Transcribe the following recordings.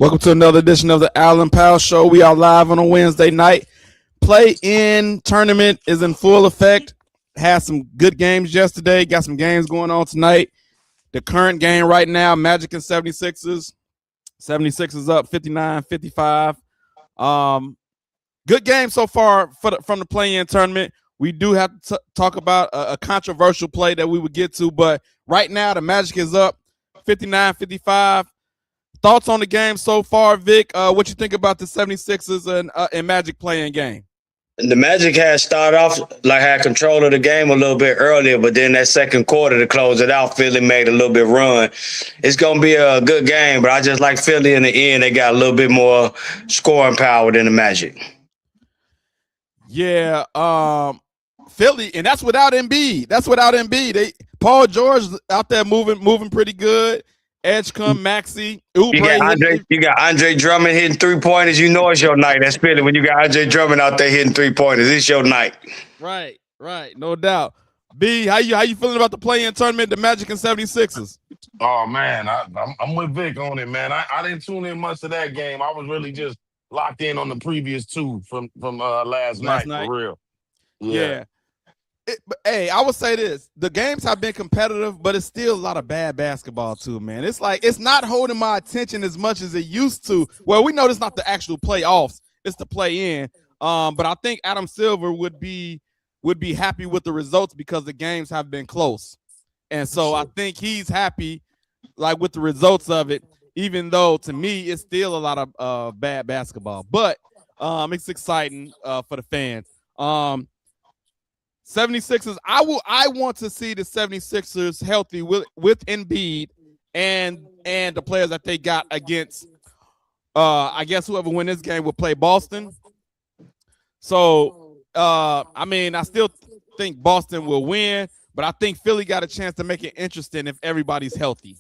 Welcome to another edition of the Allen Powell Show. We are live on a Wednesday night. Play-in tournament is in full effect. Had some good games yesterday. Got some games going on tonight. The current game right now, Magic and 76ers. 76ers up 59-55. Good game so far from the play-in tournament. We do have to talk about a controversial play that we would get to, but right now the Magic is up 59-55. Thoughts on the game so far, Vic? What you think about the 76ers and Magic playing game? The Magic had started off had control of the game a little bit earlier, but then that second quarter to close it out, Philly made a little bit run. It's gonna be a good game, but I just like Philly in the end. They got a little bit more scoring power than the Magic. Yeah, Philly, and that's without Embiid. Paul George out there moving pretty good. Edgecombe, Maxey, Oubre. You got Andre Drummond hitting 3-pointers. You know it's your night. That's Philly. When you got Andre Drummond out there hitting 3-pointers, it's your night. Right, no doubt. B, how you feeling about the play-in tournament, the Magic and 76ers? Oh man, I'm with Vic on it, man. I didn't tune in much to that game. I was really just locked in on the previous two from last night for real. Yeah. Hey, I would say this. The games have been competitive, but it's still a lot of bad basketball too, man. It's like it's not holding my attention as much as it used to. Well, we know it's not the actual playoffs, it's the play-in. But I think Adam Silver would be happy with the results because the games have been close. And so I think he's happy with the results of it, even though to me it's still a lot of bad basketball. But it's exciting for the fans. 76ers, I want to see the 76ers healthy with Embiid and the players that they got against I guess whoever win this game will play Boston. So I still think Boston will win, but I think Philly got a chance to make it interesting if everybody's healthy.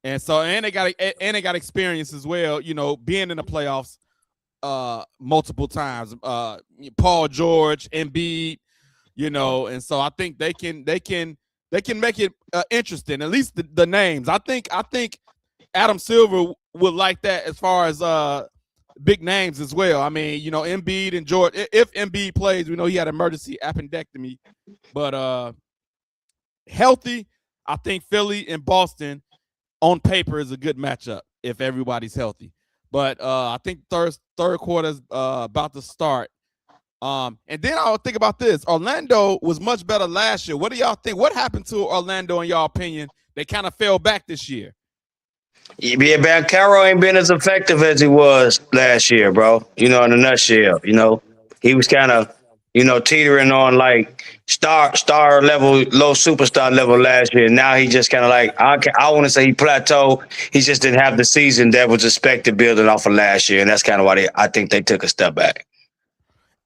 And so they got experience as well, being in the playoffs multiple times. Paul George, Embiid, and so I think they can make it interesting. At least the names. I think Adam Silver would like that as far as big names as well. I mean, Embiid and George. If Embiid plays, we know he had emergency appendectomy, but healthy. I think Philly and Boston on paper is a good matchup if everybody's healthy. But I think third quarter is about to start. And then I'll think about this. Orlando was much better last year. What do y'all think? What happened to Orlando in y'all opinion? They kind of fell back this year. Yeah, man, Carroll ain't been as effective as he was last year, bro. In a nutshell, he was kind of, teetering on star level, low superstar level last year. Now he just kind of I want to say he plateaued. He just didn't have the season that was expected building off of last year, and that's kind of why I think they took a step back.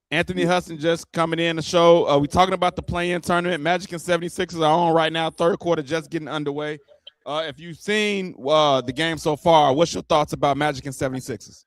Anthony Hudson just coming in the show. We talking about the play-in tournament. Magic and 76ers are on right now. Third quarter just getting underway. If you've seen the game so far, what's your thoughts about Magic and 76ers?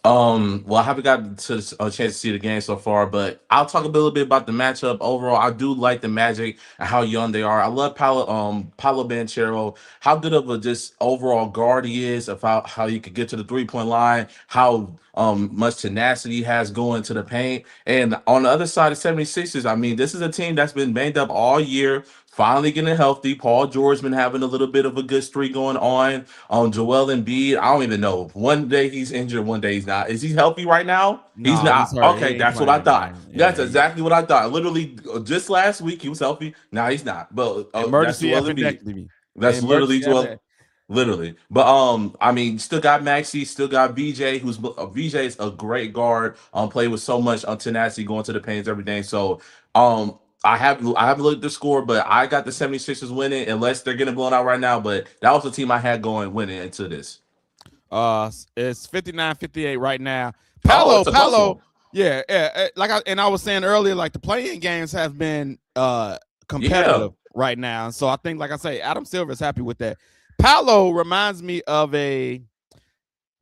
Well, I haven't gotten a chance to see the game so far, but I'll talk a little bit about the matchup. Overall, I do like the Magic and how young they are. I love Paolo Banchero, how good of a just overall guard he is, of how you could get to the 3-point line, how much tenacity he has going to the paint. And on the other side of 76ers, this is a team that's been banged up all year. Finally getting healthy. Paul George been having a little bit of a good streak going on. Joel Embiid, I don't even know. One day he's injured, one day he's not. Is he healthy right now? No, he's not. Okay, that's what I thought. That's exactly what I thought. Literally, just last week he was healthy. Now he's not. But emergency appendectomy. That's literally literally. But still got Maxey, still got VJ, VJ is a great guard. Play with so much tenacity going to the paints every day. So I haven't looked at the score, but I got the 76ers winning unless they're getting blown out right now. But that was the team I had going winning into this. It's 59-58 right now. Paolo, yeah. I was saying earlier, the play-in games have been competitive right now. And so I think, like I say, Adam Silver is happy with that. Paolo reminds me of he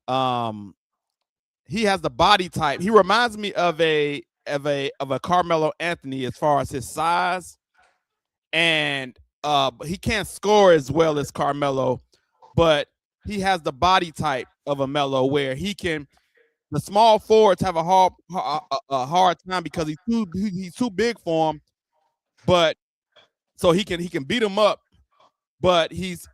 has the body type. He reminds me of a Carmelo Anthony as far as his size, and he can't score as well as Carmelo, but he has the body type of a Melo where he can. The small forwards have a hard time because he's too big for him, but so he can beat him up, but he's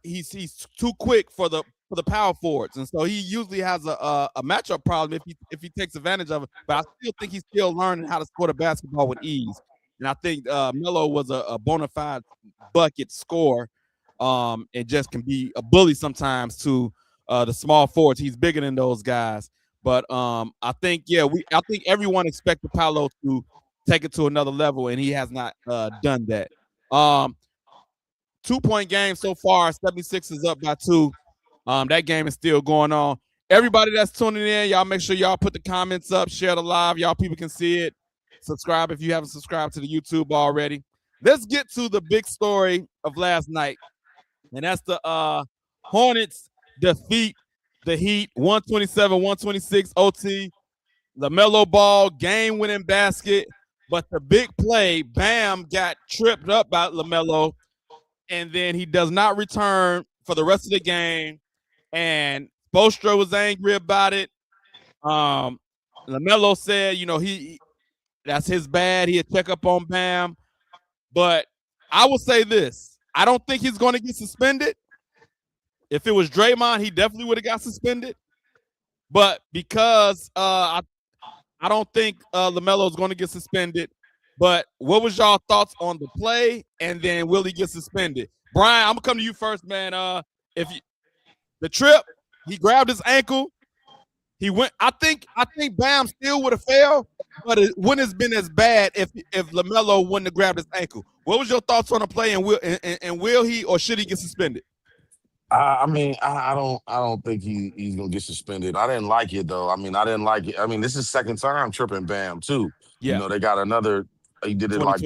too quick for the power forwards, and so he usually has a matchup problem if he takes advantage of it. But I still think he's still learning how to score the basketball with ease, and I think Melo was a bona fide bucket scorer, and just can be a bully sometimes to the small forwards. He's bigger than those guys, but I think I think everyone expected Paolo to take it to another level, and he has not done that. 2-point game so far. 76 is up by 2. That game is still going on. Everybody that's tuning in, y'all make sure y'all put the comments up, share the live. Y'all people can see it. Subscribe if you haven't subscribed to the YouTube already. Let's get to the big story of last night, and that's the Hornets defeat the Heat 127-126 OT. Lamelo Ball game-winning basket, but the big play, Bam got tripped up by Lamelo, and then he does not return for the rest of the game. And Spoelstra was angry about it. Lamelo said, that's his bad. He'll check up on Bam. But I will say this. I don't think he's going to get suspended. If it was Draymond, he definitely would have got suspended. But because I don't think LaMelo is going to get suspended. But what was y'all thoughts on the play? And then will he get suspended? Brian, I'm gonna come to you first, man. The trip, he grabbed his ankle. He went. I think Bam still would have failed, but it wouldn't have been as bad if LaMelo wouldn't have grabbed his ankle. What was your thoughts on the play? And will he or should he get suspended? I mean, I don't think he's gonna get suspended. I didn't like it though. I mean, I didn't like it. I mean, this is second time tripping Bam too. Yeah. They got another. He did it like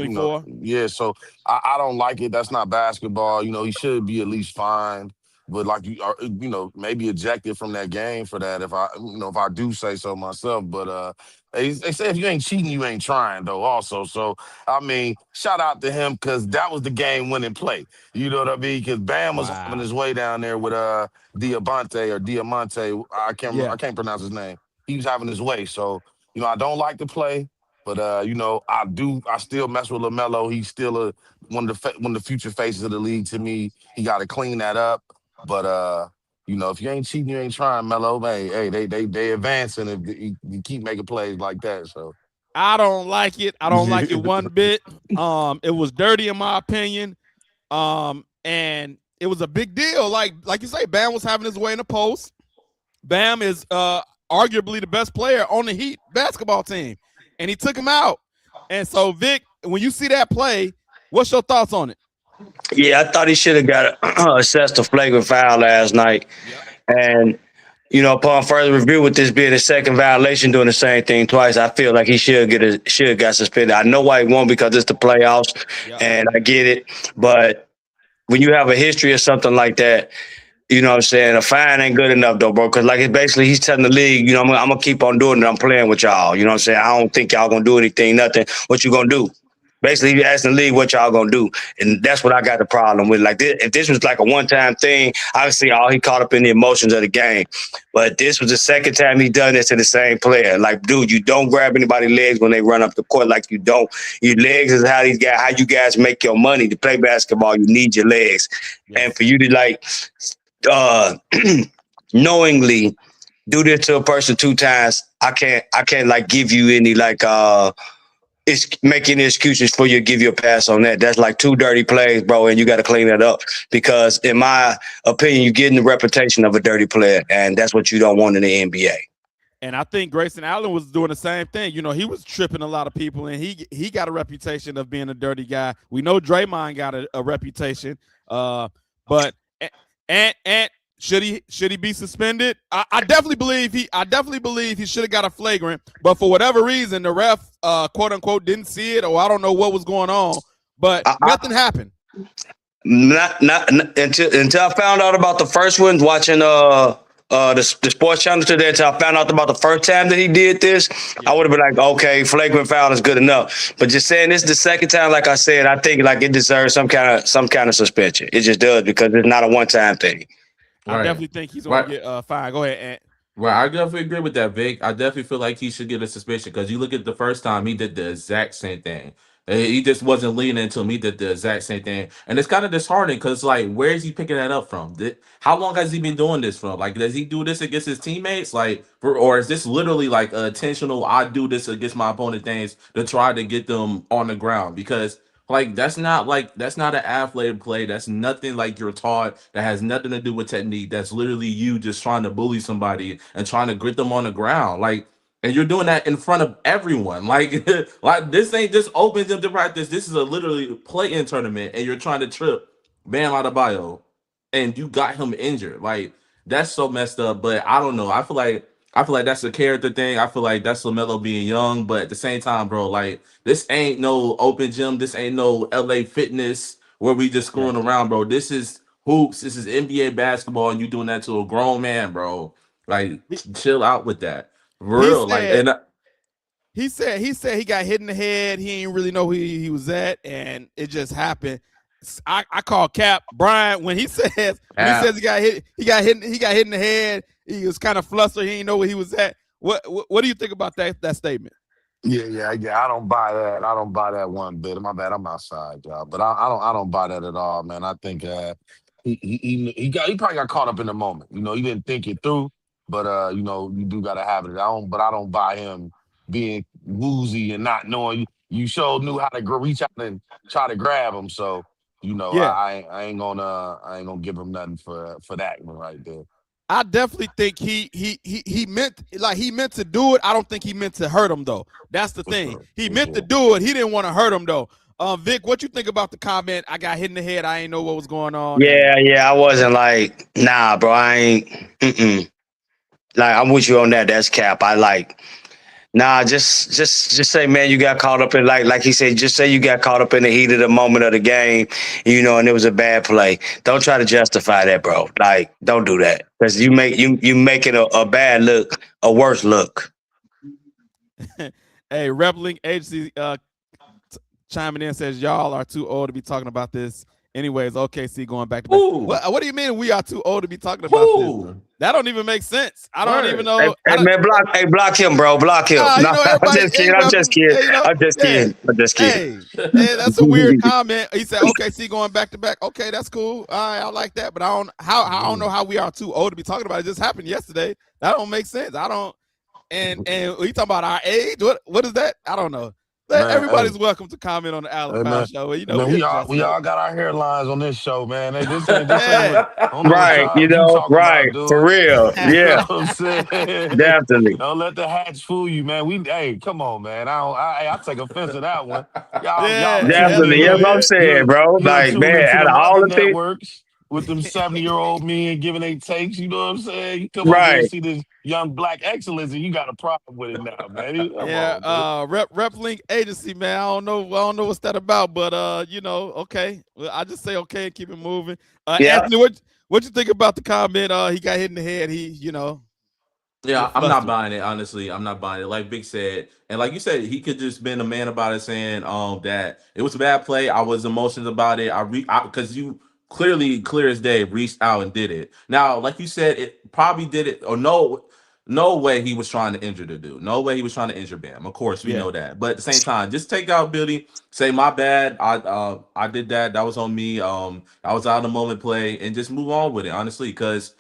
yeah. So I don't like it. That's not basketball. He should be at least fined, but like maybe ejected from that game for that. If I do say so myself, but they say if you ain't cheating, you ain't trying though. Also, so I mean, shout out to him because that was the game-winning play. You know what I mean? Because Bam was having his way down there with Diamante. I can't pronounce his name. He was having his way. So I don't like the play. But I still mess with LaMelo. He's still one of the future faces of the league to me. He got to clean that up. But if you ain't cheating, you ain't trying, Melo. Hey, they advancing if you keep making plays like that. So I don't like it. I don't like it one bit. It was dirty in my opinion. And it was a big deal. Like you say, Bam was having his way in the post. Bam is arguably the best player on the Heat basketball team. And he took him out. And so, Vic, when you see that play, what's your thoughts on it? Yeah, I thought he should have got assessed a flagrant foul last night. Yep. And, upon further review with this being a second violation doing the same thing twice, I feel like he should have got suspended. I know why he won't because it's the playoffs, and I get it. But when you have a history or something like that, you know what I'm saying? A fine ain't good enough, though, bro. Because, he's telling the league, I'm going to keep on doing it. I'm playing with y'all. You know what I'm saying? I don't think y'all going to do anything, nothing. What you going to do? Basically, he's asking the league what y'all going to do. And that's what I got the problem with. If this was like a one-time thing, obviously, he caught up in the emotions of the game. But this was the second time he done this to the same player. Dude, you don't grab anybody's legs when they run up the court like you don't. Your legs is how you guys make your money. To play basketball, you need your legs. Yes. And for you to, knowingly do this to a person 2 times, I can't give you any it's making excuses for you to give you a pass on that. That's 2 dirty plays, bro, and you got to clean that up because in my opinion, you're getting the reputation of a dirty player, and that's what you don't want in the NBA. And I think Grayson Allen was doing the same thing. He was tripping a lot of people, and he got a reputation of being a dirty guy. We know Draymond got a reputation, but should he be suspended? I definitely believe he should have got a flagrant, but for whatever reason, the ref quote unquote didn't see it, or I don't know what was going on, but nothing happened. Not until I found out about the first one, watching the sports channel today. Until I found out about the first time that he did this, I would have been like, okay, flagrant foul is good enough. But just saying this is the second time, like I said, I think it deserves some kind of suspension. It just does because it's not a one-time thing. I definitely think he's going to get fined. Go ahead, Ant. Right, I definitely agree with that, Vic. I definitely feel like he should get a suspicion because you look at the first time he did the exact same thing. He just wasn't leaning into him. He did the exact same thing, and it's kind of disheartening because like, where is he picking that up from? How long has he been doing this from? Like, does he do this against his teammates? Like, or is this literally like intentional? I do this against my opponent things to try to get them on the ground because that's not an athletic play. That's nothing like you're taught. That has nothing to do with technique. That's literally you just trying to bully somebody and trying to grit them on the ground. Like, and you're doing that in front of everyone. Like, like this ain't just open gym to practice. This is a literally play-in tournament, and you're trying to trip Bam Adebayo, and you got him injured. Like, that's so messed up. But I don't know. I feel like that's a character thing. I feel like that's Lamelo being young, but at the same time, bro, like this ain't no open gym. This ain't no LA Fitness where we just screwing around, bro. This is hoops. This is NBA basketball, and you doing that to a grown man, bro. Like, chill out with that, for He real. Like, said and he said he got hit in the head. He didn't really know who he was at, and it just happened. I call Cap Brian when he says he got hit in the head. He was kind of flustered. He didn't know where he was at. What do you think about that statement? Yeah. I don't buy that. I don't buy that one bit. My bad. I'm outside, y'all. But I don't buy that at all, man. I think he probably got caught up in the moment. You know, he didn't think it through. But you know, you do gotta have it. I don't buy him being woozy and not knowing. You sure knew how to reach out and try to grab him. So, you know, Yeah. I ain't gonna give him nothing for that one right there. I definitely think he meant to do it. I don't think he meant to hurt him though. That's the thing. Sure. He meant to do it. He didn't want to hurt him though. Vic, what you think about the comment? I got hit in the head. I ain't know what was going on. Yeah. I wasn't like, nah, bro. I ain't. Like, I'm with you on that. That's cap. I like. Nah, just say, man, you got caught up in like he said. Just say you got caught up in the heat of the moment of the game, you know, and it was a bad play. Don't try to justify that, bro. Like, don't do that because you making a bad look a worse look. Hey, Reveling Agency chiming in says y'all are too old to be talking about this. Anyways, OKC going back to back. What do you mean we are too old to be talking about this? That don't even make sense. I don't even know. Hey man, block him, bro. Block him. Nah, I'm just kidding. Hey, that's a weird comment. He said OKC going back to back. Okay, that's cool. All right, I like that, but I don't know how we are too old to be talking about it. It just happened yesterday. That don't make sense. I don't. And we talking about our age. What is that? I don't know. Man, everybody's welcome to comment on the Alan Powell show. You know, we all got our hairlines on this show, man. Hey, this ain't right. You know, right. About, for real. Yeah. You know what I'm saying? Definitely. Don't let the hats fool you, man. Hey, come on, man. I take offense to that one. Y'all definitely. That's what I'm saying, bro. Like, man, out of all the networks with them 70-year-old men giving they takes, you know what I'm saying? You come over here and see this young black excellence, and you got a problem with it now, man. Rep Link Agency, man. I don't know what's that about, but you know, okay. Well, I just say okay and keep it moving. Anthony, what you think about the comment? He got hit in the head. Yeah, I'm not buying it, honestly. I'm not buying it. Like Vic said, and like you said, he could just been a man about it, saying that it was a bad play. I was emotional about it. Because you clearly, clear as day, reached out and did it. Now, like you said, it probably did it, or no way he was trying to injure the dude. No way he was trying to injure Bam. Of course, we know that. But at the same time, just take out Billy, say my bad. I did that. That was on me. I was out of the moment play, and just move on with it, honestly, because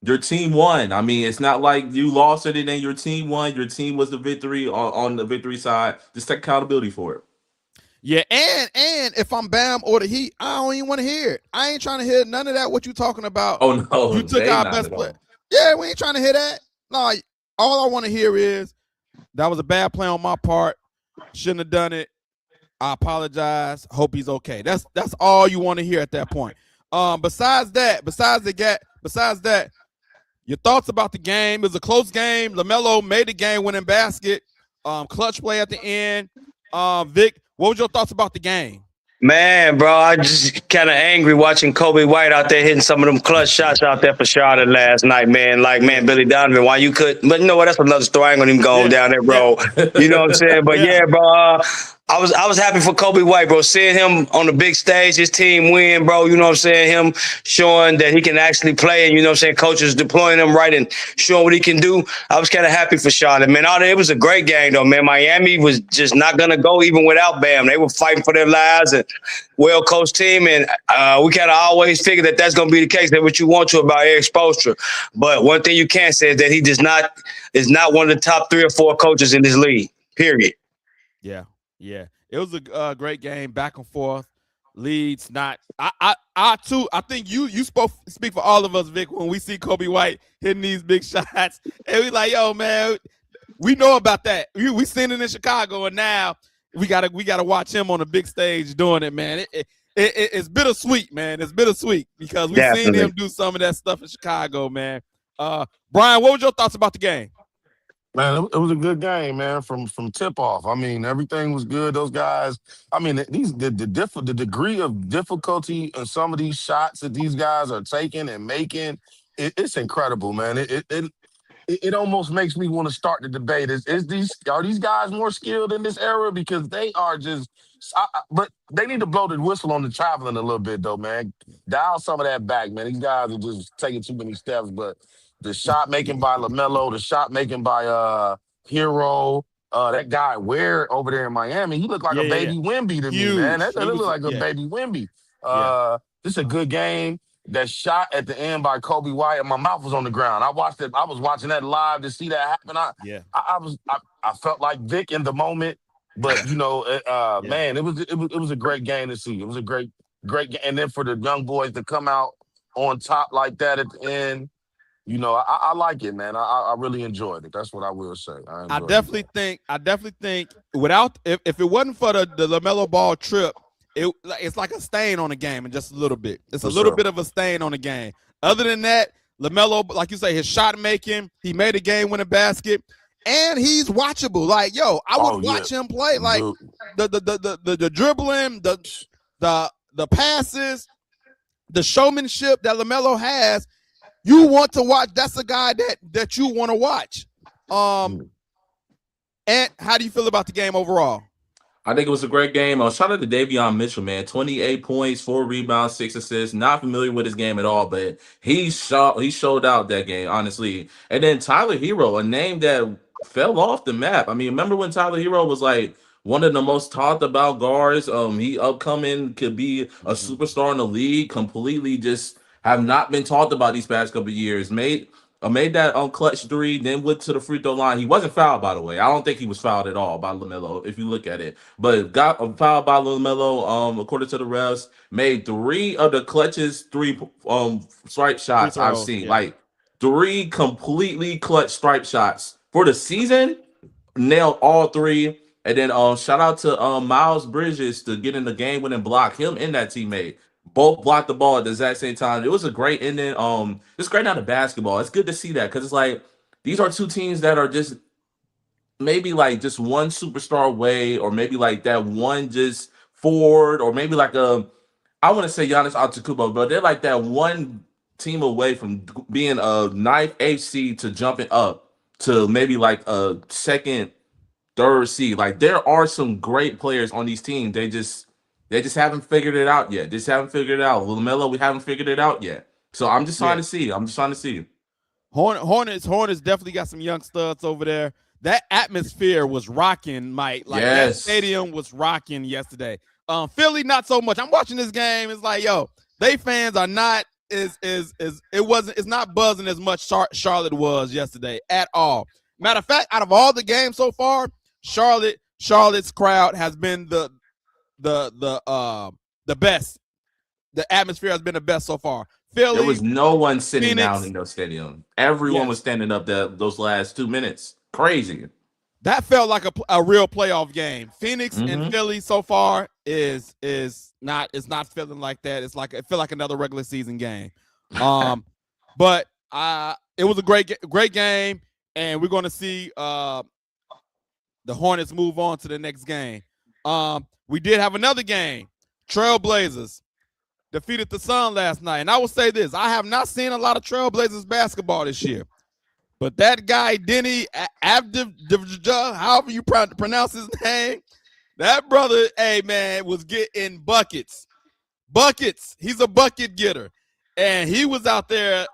your team won. I mean, it's not like you lost it and then your team won. Your team was the victory on the victory side. Just take accountability for it. Yeah, and if I'm Bam or the Heat, I don't even want to hear it. I ain't trying to hear none of that. What you talking about? Oh no, you took our best player. Yeah, we ain't trying to hear that. No, all I want to hear is that was a bad play on my part. Shouldn't have done it. I apologize. Hope he's okay. That's all you want to hear at that point. Besides that, your thoughts about the game? It was a close game. LaMelo made the game-winning basket. Clutch play at the end. Vic, what was your thoughts about the game? Man, bro, I just kind of angry watching Kobe White out there hitting some of them clutch shots out there for Charlotte last night, man. Like, man, Billy Donovan, why you could? But you know what? That's another story. I ain't gonna even go down that road. You know what I'm saying? But yeah, bro, I was happy for Kobe White, bro. Seeing him on the big stage, his team win, bro. You know what I'm saying? Him showing that he can actually play, and you know what I'm saying, coaches deploying him right and showing what he can do. I was kind of happy for Charlotte, man. It was a great game though, man. Miami was just not gonna go even without Bam. They were fighting for their lives and well-coached team, and we kind of always figured that that's gonna be the case. That's what you want to about Eric Spoelstra. But one thing you can't say is that he is not one of the top 3 or 4 coaches in this league. Period. Yeah. Yeah, it was a great game, back and forth. Leads not. I too. I think you speak for all of us, Vic, when we see Kobe White hitting these big shots, and we like, yo, man, we know about that. We seen it in Chicago, and now we gotta watch him on the big stage doing it, man. It's bittersweet, man. It's bittersweet because we seen him do some of that stuff in Chicago, man. Brian, what was your thoughts about the game? Man, it was a good game, man. From tip off, I mean, everything was good. Those guys, I mean, the degree of difficulty in some of these shots that these guys are taking and making, it's incredible, man. It almost makes me want to start the debate: are these guys more skilled in this era? Because they are just, but they need to blow the whistle on the traveling a little bit, though, man. Dial some of that back, man. These guys are just taking too many steps, but. The shot making by Lamelo, the shot making by Hero, that guy Ware over there in Miami, he looked like a baby Wemby to me, man. That looked like a baby Wemby. This is a good game. That shot at the end by Kobe White, and my mouth was on the ground. I watched it. I was watching that live to see that happen. I felt like Vic in the moment, but you know, man, it was a great game to see. It was a great game, and then for the young boys to come out on top like that at the end. You know, I like it, man. I really enjoyed it. That's what I will say. I definitely think without if it wasn't for the LaMelo Ball trip, it's like a stain on the game, and just a little bit. It's a little bit of a stain on the game. Other than that, LaMelo, like you say, his shot making, he made a game-winning basket, and he's watchable. Like, yo, I would watch him play. Like the dribbling, the passes, the showmanship that LaMelo has. You want to watch. That's a guy that you want to watch. And how do you feel about the game overall? I think it was a great game. Shout out to Davion Mitchell, man. 28 points, 4 rebounds, 6 assists. Not familiar with his game at all, but he showed out that game, honestly. And then Tyler Hero, a name that fell off the map. I mean, remember when Tyler Hero was like one of the most talked about guards? He upcoming, could be a superstar in the league, completely just have not been talked about these past couple of years. Made that clutch 3, then went to the free throw line. He wasn't fouled, by the way. I don't think he was fouled at all by LaMelo, if you look at it. But got fouled by LaMelo, according to the refs. Made 3 of the clutches 3 stripe shots I've seen. Yeah. Like 3 completely clutch stripe shots for the season. Nailed all 3. And then shout out to Miles Bridges to get in the game-winning block. Him and that teammate both blocked the ball at the exact same time. It was a great ending. It's great out of basketball. It's good to see that because it's like these are 2 teams that are just maybe like just one superstar away, or maybe like that one just forward, or maybe like I want to say Giannis Antetokounmpo, but they're like that one team away from being a 9th, 8th seed to jumping up to maybe like a 2nd, 3rd seed. Like there are some great players on these teams. They just haven't figured it out yet. LaMelo, we haven't figured it out yet. So I'm just trying to see. Hornets definitely got some young studs over there. That atmosphere was rocking, Mike. Like that stadium was rocking yesterday. Philly, not so much. I'm watching this game. It's like, yo, they fans are not it's not buzzing as much Charlotte was yesterday at all. Matter of fact, out of all the games so far, Charlotte's crowd has been the best. The atmosphere has been the best so far. Philly, there was no one sitting down in the stadium. Everyone was standing up those last 2 minutes. Crazy. That felt like a real playoff game. Phoenix and Philly so far is not feeling like that. It felt like another regular season game. But it was a great game, and we're going to see the Hornets move on to the next game. We did have another game. Trailblazers defeated the Sun last night. And I will say this. I have not seen a lot of Trailblazers basketball this year. But that guy, Denny Avdija, however you pronounce his name, That brother, hey man, was getting buckets. Buckets. He's a bucket getter. And he was out there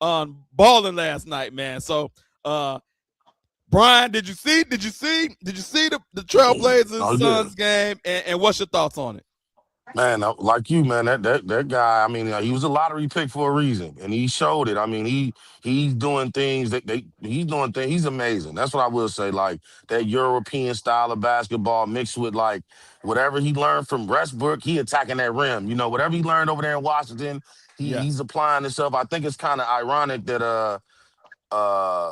on balling last night, man. So Brian, did you see the Trailblazers Oh yeah. Suns game? And what's your thoughts on it? Man, like you, man, that guy. I mean, he was a lottery pick for a reason, and he showed it. I mean, he's doing things he's doing things. He's amazing. That's what I will say. Like that European style of basketball mixed with like whatever he learned from Westbrook, he attacking that rim. You know, whatever he learned over there in Washington, Yeah. he's applying himself. I think it's kind of ironic that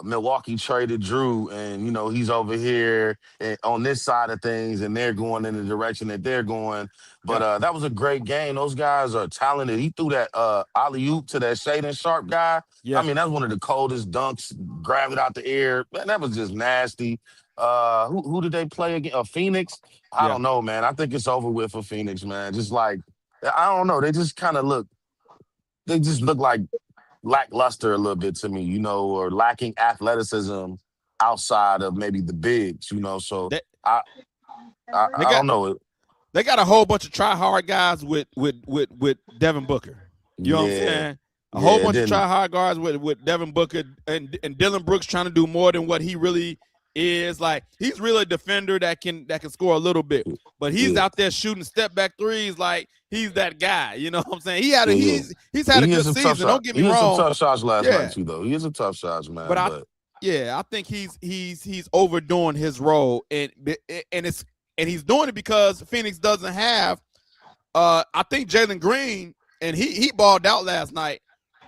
Milwaukee traded Drew, and he's over here on this side of things, and they're going in the direction that they're going. But Yeah. that was a great game. Those guys are talented. He threw that alley oop to that Shaden Sharp guy. I Yeah. mean, that's one of the coldest dunks. Grabbed it out the air. Man, that was just nasty. Who did they play again? Phoenix. I Yeah. don't know, man. I think it's over with for Phoenix, man. Just like I don't know. They just kind of look. They just look like lackluster a little bit to me, or lacking athleticism outside of maybe the bigs, So They, I I, they I got don't know. they got a whole bunch of try hard guys with Devin Booker. You know what I'm Yeah, saying? A whole yeah. bunch of Then try hard guards with Devin Booker and Dylan Brooks trying to do more than what he really is. Like he's really a defender that can score a little bit, but he's yeah, out there shooting step back threes like he's that guy. You know what I'm saying? He's had yeah. a He is good some tough season. Don't shots. get me He is some wrong. tough shots last night Yeah, too, though. He is a tough shots, but man. But I think he's overdoing his role and he's doing it because Phoenix doesn't have. I think Jalen Green and he balled out last night.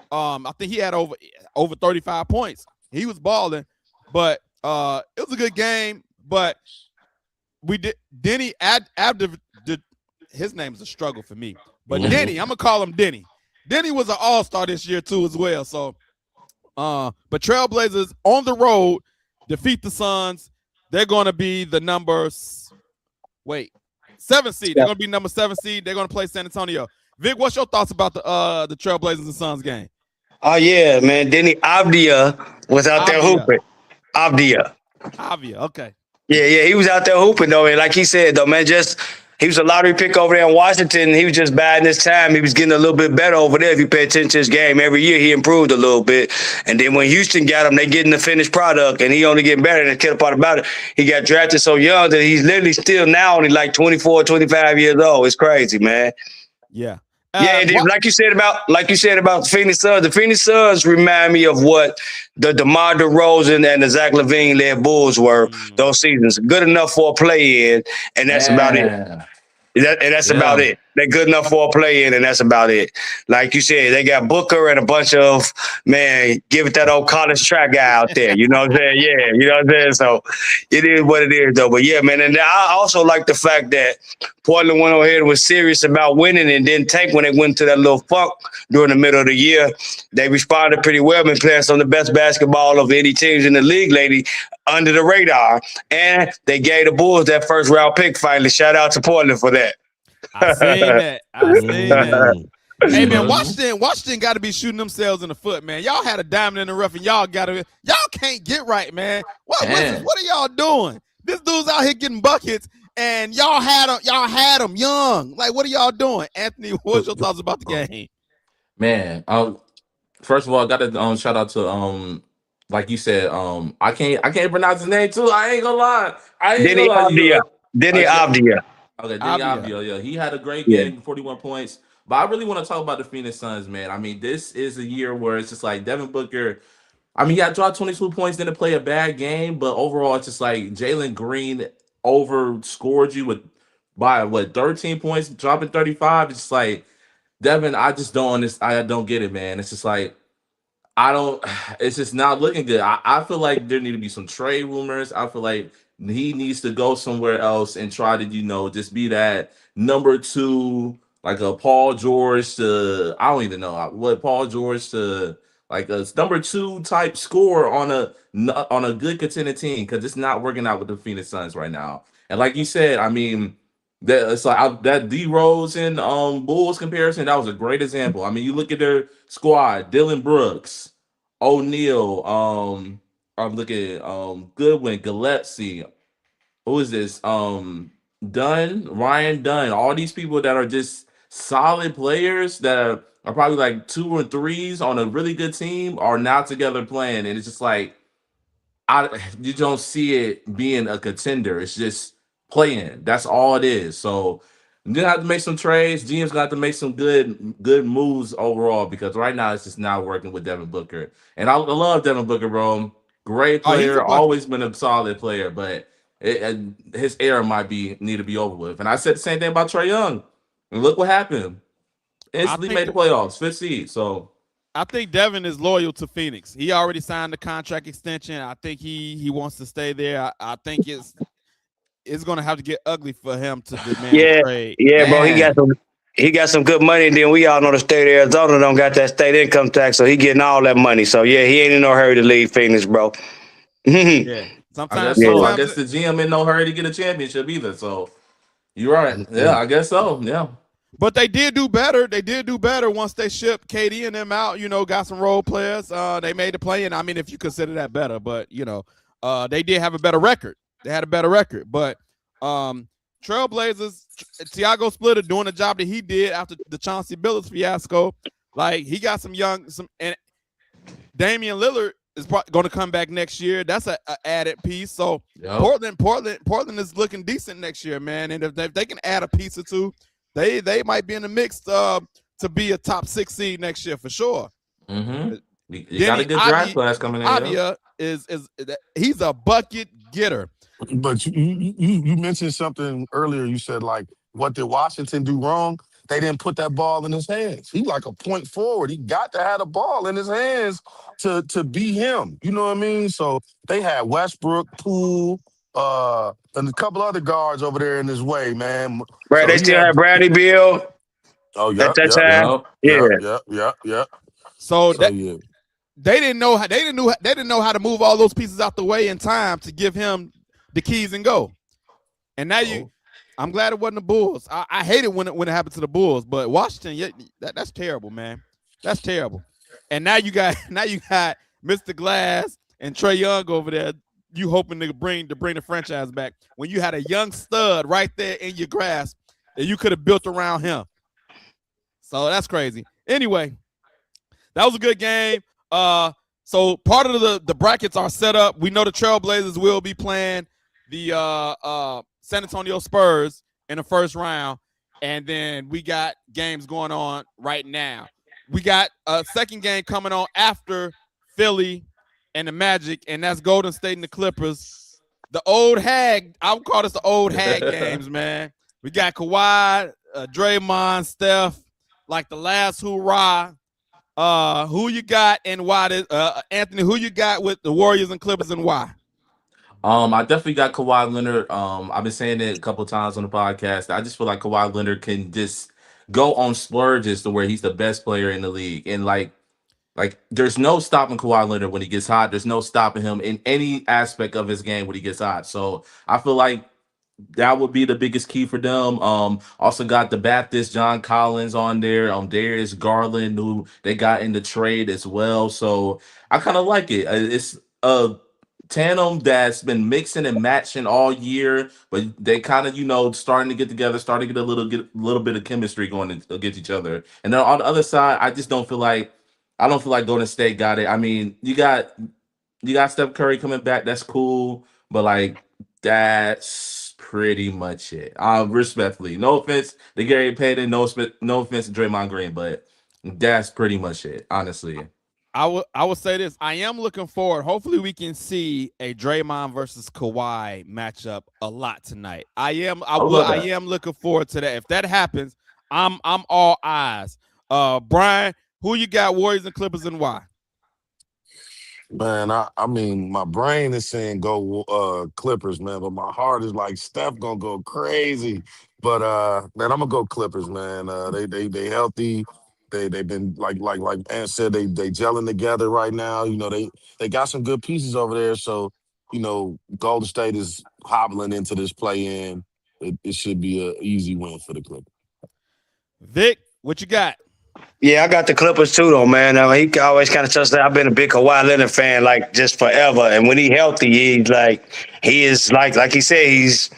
I think he had over 35 points. He was balling, but it was a good game. But we did Denny his name is a struggle for me. But Denny, I'm gonna call him Denny. Denny was an all-star this year too as well. So but Trailblazers on the road defeat the Suns. They're gonna be the seven seed. They're gonna be number 7 seed. They're gonna play San Antonio. Vic, what's your thoughts about the Trailblazers and Suns game? Oh yeah, man. Denny Avdia was out there Avdia. hooping. Avdia. Okay. Yeah, he was out there hooping though, and like he said though, man, he was a lottery pick over there in Washington. He was just biding his time. He was getting a little bit better over there. If you pay attention to his game, every year he improved a little bit. And then when Houston got him, they getting the finished product, and he only getting better. And the kid part about it, he got drafted so young that he's literally still now only like 24, 25 years old. It's crazy, man. Yeah. Yeah, and then, like you said about the Phoenix Suns, the Phoenix Suns remind me of what the DeMar DeRozan and the Zach LaVine led Bulls were those seasons. Good enough for a play-in, and that's about it. That's about it. They're good enough for a play-in, and that's about it. Like you said, they got Booker and a bunch of, man, give it that old college track guy out there. You know what I'm saying? Yeah, you know what I'm saying? So it is what it is, though. But, yeah, man, and I also like the fact that Portland went ahead and was serious about winning and didn't tank when they went to that little funk during the middle of the year. They responded pretty well, been playing some of the best basketball of any teams in the league lately under the radar. And they gave the Bulls that first-round pick finally. Shout out to Portland for that. I seen that. Hey man, Washington got to be shooting themselves in the foot, man. Y'all had a diamond in the rough, and y'all can't get right, man. What are y'all doing? This dude's out here getting buckets, and y'all had him young. Like, what are y'all doing, Anthony? What's your thoughts about the game? Man, first of all, I got to shout out to like you said, I can't pronounce his name too. I ain't gonna lie. Denny Avdia. Denny Avdia. Yeah. He had a great game, 41 points. But I really want to talk about the Phoenix Suns, man. I mean, this is a year where it's just like Devin Booker. I mean, he got dropped 22 points, didn't play a bad game, but overall, it's just like Jalen Green overscored you by 13 points, dropping 35. It's just like Devin, I don't get it, man. It's just like it's just not looking good. I feel like there need to be some trade rumors. I feel like he needs to go somewhere else and try to, just be that number 2, like a Paul George I don't even know what Paul George like a number 2 type scorer on a good contending team, because it's not working out with the Phoenix Suns right now. And like you said, I mean, it's like that D Rose and Bulls comparison. That was a great example. I mean, you look at their squad: Dylan Brooks, O'Neal. I'm looking at Goodwin, Gillespie, who is this? Ryan Dunn, all these people that are just solid players that are probably like two or threes on a really good team are now together playing, and it's just like you don't see it being a contender. It's just playing. That's all it is. So you gonna have to make some trades. GM's gonna have to make some good moves overall because right now it's just not working with Devin Booker. And I love Devin Booker, bro. Great Oh, he's a player, bucket. always been a solid player, but his era might need to be over with. And I said the same thing about Trae Young. And look what happened. I Instantly think made the playoffs, fifth seed. So I think Devin is loyal to Phoenix. He already signed the contract extension. I think he wants to stay there. I think it's going to have to get ugly for him to demand a Yeah, trade. yeah, bro. man, He got some good money. And then we all know the state of Arizona don't got that state income tax, so he getting all that money. So yeah, he ain't in no hurry to leave Phoenix, bro. Yeah, Yeah. I Sometimes guess so. I sometimes guess the GM in no hurry to get a championship either. So you're right. Yeah, I guess so. Yeah. but they did do better. They did do better once they shipped KD and them out. Got some role players. They made the play, and I mean, if you consider that better, but they did have a better record. They had a better record, but Trailblazers, Tiago Splitter doing the job that he did after the Chauncey Billups fiasco. Like he got and Damian Lillard is going to come back next year. That's a added piece. So Yep. Portland is looking decent next year, man. And if they can add a piece or two, they might be in the mix to be a top 6 seed next year for sure. Mm-hmm. You got a Denny good draft class coming in. Avia is he's a bucket getter. But you mentioned something earlier. You said like, what did Washington do wrong? They didn't put that ball in his hands. He like a point forward. He got to have the ball in his hands to be him. You know what I mean? So they had Westbrook, Poole, and a couple other guards over there in his way, man. right. So They he still had. have Bradley Beal Oh, at yep, that yep, time. Yep. Yeah, yep. So So that yeah. they didn't know how to move all those pieces out the way in time to give him the keys and go. And now Oh. I'm glad it wasn't the Bulls. I hate it when it happened to the Bulls, but Washington, yeah, that's terrible, man. That's terrible. And now you got Mr. Glass and Trae Young over there. You hoping to bring the franchise back when you had a young stud right there in your grasp that you could have built around him. So that's crazy. Anyway, that was a good game. So part of the brackets are set up. We know the Trailblazers will be playing the San Antonio Spurs in the first round, and then we got games going on right now. We got a second game coming on after Philly and the Magic, and that's Golden State and the Clippers. The old hag, I would call this the old hag games, man. We got Kawhi, Draymond, Steph, like the last hoorah. Who you got and why? Anthony, who you got with the Warriors and Clippers and why? I definitely got Kawhi Leonard. I've been saying it a couple times on the podcast. I just feel like Kawhi Leonard can just go on splurges to where he's the best player in the league, and like there's no stopping Kawhi Leonard when he gets hot. There's no stopping him in any aspect of his game when he gets hot. So I feel like that would be the biggest key for them. Also got the Baptist John Collins on there. Darius Garland, who they got in the trade as well. So I kind of like it. It's a tandem that's been mixing and matching all year, but they kind of starting to get together, starting to get a little bit of chemistry going against each other. And then on the other side, I don't feel like Golden State got it. I mean, you got Steph Curry coming back. That's cool, but like that's pretty much it. Respectfully, no offense to Gary Payton, no offense to Draymond Green, but that's pretty much it. Honestly, I would say this. I am looking forward. Hopefully, we can see a Draymond versus Kawhi matchup a lot tonight. love I that. am looking forward to that. If that happens, I'm all eyes. Brian, who you got? Warriors and Clippers and why? Man, I mean, my brain is saying go Clippers, man, but my heart is like Steph gonna go crazy. But man, I'm gonna go Clippers, man. They healthy. They've been like Ant said, they gelling together right now. They got some good pieces over there. So, Golden State is hobbling into this play in. It should be an easy win for the Clippers. Vic, what you got? Yeah, I got the Clippers too, though, man. He always kind of touched that. I've been a big Kawhi Leonard fan, like just forever. And when he healthy, he is like he said, he's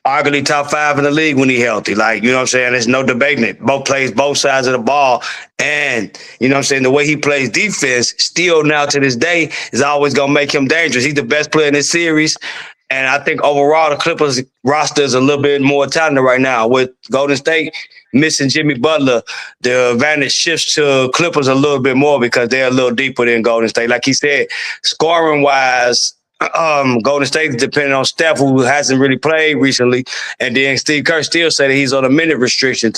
arguably top 5 in the league when he healthy. Like, you know what I'm saying? There's no debating it. Both plays both sides of the ball. And, you know what I'm saying, the way he plays defense still now to this day is always going to make him dangerous. He's the best player in this series. And I think overall the Clippers roster is a little bit more talented right now. With Golden State missing Jimmy Butler, the advantage shifts to Clippers a little bit more because they're a little deeper than Golden State. Like he said, scoring-wise, Golden State is depending on Steph, who hasn't really played recently, and then Steve Kerr still said that he's on a minute restriction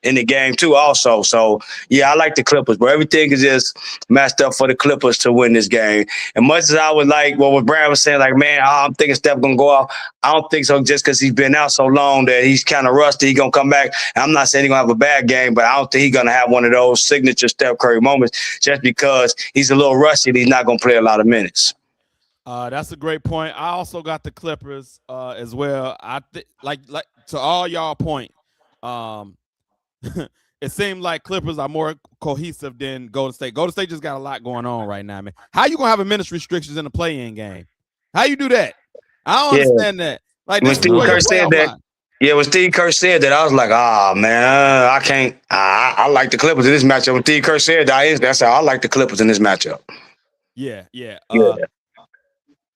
in the game too. Also, so yeah, I like the Clippers, but everything is just matched up for the Clippers to win this game. And much as I would like what Brad was saying, like, man, I'm thinking Steph gonna go off. I don't think so, just because he's been out so long that he's kind of rusty. He's gonna come back. And I'm not saying he's gonna have a bad game, but I don't think he's gonna have one of those signature Steph Curry moments just because he's a little rusty and he's not gonna play a lot of minutes. That's a great point. I also got the Clippers as well. I think, like to all y'all point, it seemed like Clippers are more cohesive than Golden State. Golden State just got a lot going on right now, man. How you gonna have a minutes restrictions in a play-in game? How you do that? I don't understand that. Like when Steve Kerr said that. Yeah, when Steve Kerr said that, I was like, man, I can't. I like the Clippers in this matchup. When Steve Kerr said that, that's how I like the Clippers in this matchup. Yeah.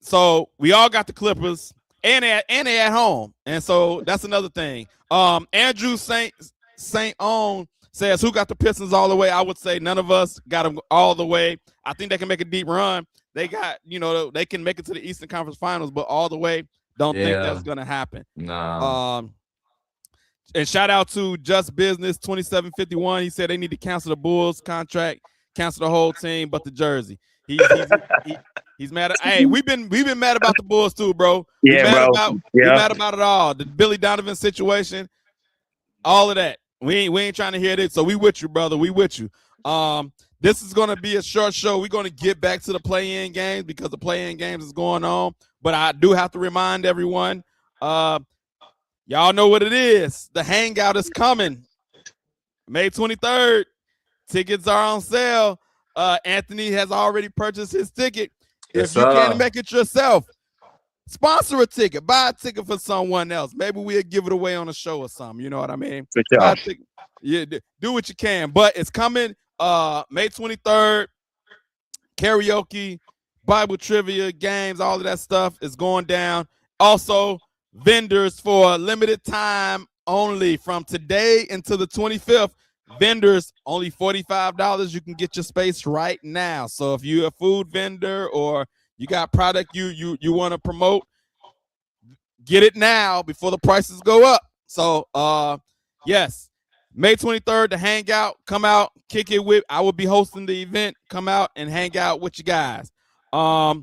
So we all got the Clippers, and they at home, and so that's another thing. Andrew Saint On says, "Who got the Pistons all the way?" I would say none of us got them all the way. I think they can make a deep run. They got, they can make it to the Eastern Conference Finals, but all the way, don't think that's gonna happen. No. And shout out to Just Business 2751. He said they need to cancel the Bulls contract, cancel the whole team, but the jersey. He's mad at. Hey, we've been mad about the Bulls too, bro. Yeah, we're mad about it all. The Billy Donovan situation, all of that. We ain't trying to hear this. So we with you, brother. We with you. This is gonna be a short show. We're gonna get back to the play-in games because the play-in games is going on. But I do have to remind everyone, y'all know what it is. The hangout is coming, May 23rd. Tickets are on sale. Anthony has already purchased his ticket. If you can't make it yourself, sponsor a ticket. Buy a ticket for someone else. Maybe we'll give it away on a show or something. You know what I mean? Yeah, do what you can. But it's coming May 23rd. Karaoke, Bible trivia, games, all of that stuff is going down. Also, vendors for limited time only from today until the 25th. Vendors only $45. You can get your space right now. So if you're a food vendor or you got product you want to promote, get it now before the prices go up. So yes, May 23rd, the hangout. Come out, kick it with. I will be hosting the event. Come out and hang out with you guys. Got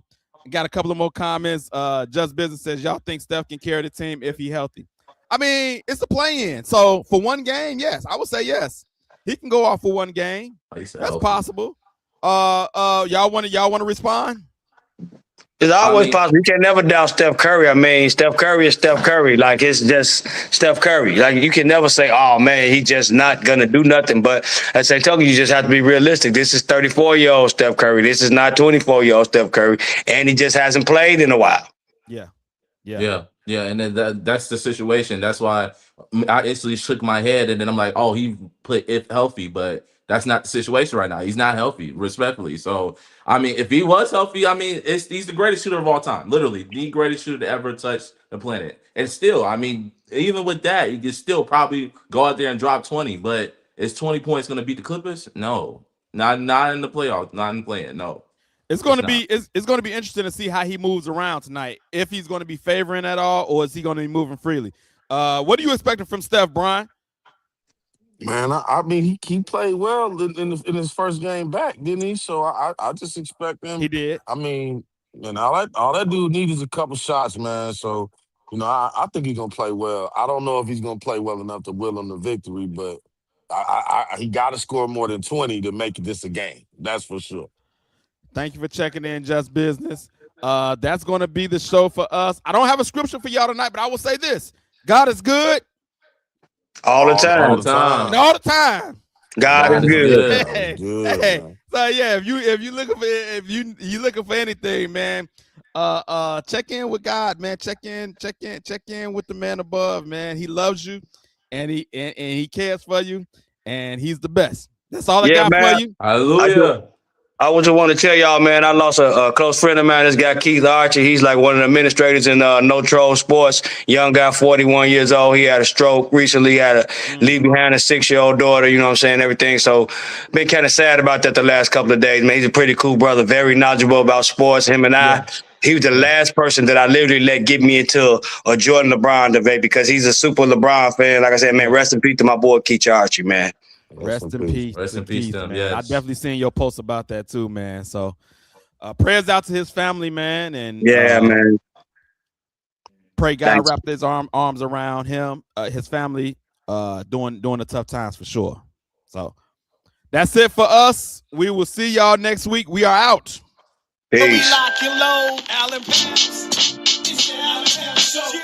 a couple of more comments. Just Business says, y'all think Steph can carry the team if he's healthy? I mean, it's a play-in. So for one game, yes, I would say yes. He can go off for one game. That's possible. Y'all want to respond? It's always possible. You can never doubt Steph Curry. I mean, Steph Curry is Steph Curry. Like, it's just Steph Curry. Like, you can never say, oh, man, he just not going to do nothing. But as I told you, you just have to be realistic. This is 34-year-old Steph Curry. This is not 24-year-old Steph Curry. And he just hasn't played in a while. Yeah, and then that's the situation. That's why I instantly shook my head, and then I'm like, oh, he played if healthy, but that's not the situation right now. He's not healthy, respectfully. So, I mean, if he was healthy, I mean, he's the greatest shooter of all time. Literally, the greatest shooter to ever touch the planet. And still, I mean, even with that, he could still probably go out there and drop 20. But is 20 points going to beat the Clippers? No. Not in the playoffs, not in the play-in, no. It's going to be interesting to see how he moves around tonight. If he's going to be favoring at all, or is he going to be moving freely? What are you expecting from Steph, Brian? Man, I mean, he played well in his first game back, didn't he? So I just expect him. He did. I mean, and all that dude needs is a couple shots, man. So, I think he's gonna play well. I don't know if he's gonna play well enough to will him the victory, but he got to score more than 20 to make this a game. That's for sure. Thank you for checking in, Just Business. That's going to be the show for us. I don't have a scripture for y'all tonight, but I will say this. God is good. All the time. And all the time. God is good. Hey, Good, hey. man. So yeah, if you looking for anything, man, check in with God, man. Check in with the man above, man. He loves you, and he cares for you, and he's the best. That's all I Yeah, got for man. you. Hallelujah. I just want to tell y'all, man, I lost a close friend of mine. This guy, Keith Archie. He's like one of the administrators in No Troll Sports. Young guy, 41 years old. He had a stroke recently. He had to leave behind a 6-year-old daughter, you know what I'm saying, everything. So been kind of sad about that the last couple of days, man. He's a pretty cool brother, very knowledgeable about sports. Him and I, he was the last person that I literally let get me into a Jordan LeBron debate because he's a super LeBron fan. Like I said, man, rest in peace to my boy, Keith Archie, man. Rest in peace. Rest in peace, them. man. Yes. I definitely seen your post about that too, man. So prayers out to his family, man, and man. Pray God wrap his arms around him, his family, during the tough times for sure. So that's it for us. We will see y'all next week. We are out. Peace. Lock and load, Allen Pants. It's the Allen Pants Show.